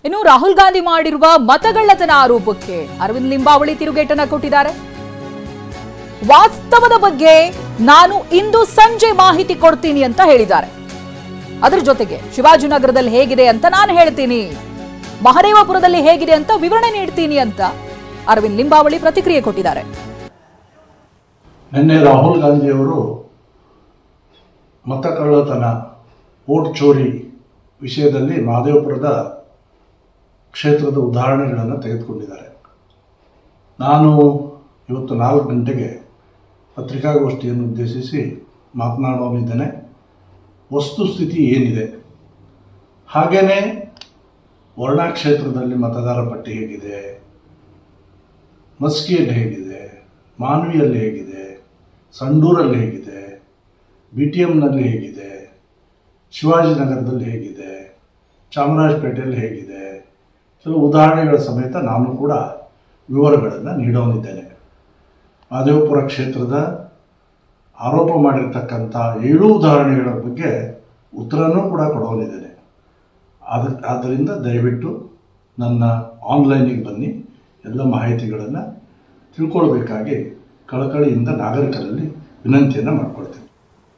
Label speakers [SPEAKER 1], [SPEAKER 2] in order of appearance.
[SPEAKER 1] ಇನ್ನು ರಾಹುಲ್ ಗಾಂಧಿ ಮಾಡಿರುವ ಮತಗಳ್ಳತನ ಆರೋಪಕ್ಕೆ ಅರವಿಂದ್ ಲಿಂಬಾವಳಿ ತಿರುಗೇಟನ್ನ ಕೊಟ್ಟಿದ್ದಾರೆ. ವಾಸ್ತವದ ಬಗ್ಗೆ ನಾನು ಇಂದು ಸಂಜೆ ಮಾಹಿತಿ ಕೊಡ್ತೀನಿ ಅಂತ ಹೇಳಿದ್ದಾರೆ. ಅದರ ಜೊತೆಗೆ ಶಿವಾಜಿನಗರದಲ್ಲಿ ಹೇಗಿದೆ ಅಂತ ನಾನು ಹೇಳ್ತೀನಿ, ಮಹದೇವಪುರದಲ್ಲಿ ಹೇಗಿದೆ ಅಂತ ವಿವರಣೆ ನೀಡ್ತೀನಿ ಅಂತ ಅರವಿಂದ್ ಲಿಂಬಾವಳಿ ಪ್ರತಿಕ್ರಿಯೆ ಕೊಟ್ಟಿದ್ದಾರೆ.
[SPEAKER 2] ನಿನ್ನೆ ರಾಹುಲ್ ಗಾಂಧಿ ಅವರು ಮತಕಳ್ಳತನ ವೋಟ್ ಚೋರಿ ವಿಷಯದಲ್ಲಿ ಮಹದೇವಪುರದ ಕ್ಷೇತ್ರದ ಉದಾಹರಣೆಗಳನ್ನು ತೆಗೆದುಕೊಂಡಿದ್ದಾರೆ. ನಾನು ಇವತ್ತು 4 ಗಂಟೆಗೆ ಪತ್ರಿಕಾಗೋಷ್ಠಿಯನ್ನು ಉದ್ದೇಶಿಸಿ ಮಾತನಾಡೋನಿದ್ದೇನೆ. ವಸ್ತುಸ್ಥಿತಿ ಏನಿದೆ, ಹಾಗೆಯೇ ವರ್ಣಾ ಕ್ಷೇತ್ರದಲ್ಲಿ ಮತದಾರ ಪಟ್ಟಿ ಹೇಗಿದೆ, ಮಸ್ಕಿಯಲ್ಲಿ ಹೇಗಿದೆ, ಮಾನ್ವಿಯಲ್ಲಿ ಹೇಗಿದೆ, ಸಂಡೂರಲ್ಲಿ ಹೇಗಿದೆ, BTMನಲ್ಲಿ ಹೇಗಿದೆ, ಶಿವಾಜಿನಗರದಲ್ಲಿ ಹೇಗಿದೆ, ಚಾಮರಾಜಪೇಟೆಯಲ್ಲಿ ಹೇಗಿದೆ, ಕೆಲವು ಉದಾಹರಣೆಗಳ ಸಮೇತ ನಾನು ಕೂಡ ವಿವರಗಳನ್ನು ನೀಡೋನಿದ್ದೇನೆ. ಮಹದೇವಪುರ ಕ್ಷೇತ್ರದ ಆರೋಪ ಮಾಡಿರ್ತಕ್ಕಂಥ 7 ಉದಾಹರಣೆಗಳ ಬಗ್ಗೆ ಉತ್ತರನೂ ಕೂಡ ಕೊಡೋನಿದ್ದೇನೆ. ಆದ್ದರಿಂದ ದಯವಿಟ್ಟು ನನ್ನ ಆನ್ಲೈನಿಗೆ ಬನ್ನಿ, ಎಲ್ಲ ಮಾಹಿತಿಗಳನ್ನು ತಿಳ್ಕೊಳ್ಬೇಕಾಗಿ ಕಳಕಳಿಯಿಂದ ನಾಗರಿಕರಲ್ಲಿ ವಿನಂತಿಯನ್ನು ಮಾಡಿಕೊಳ್ತೀನಿ.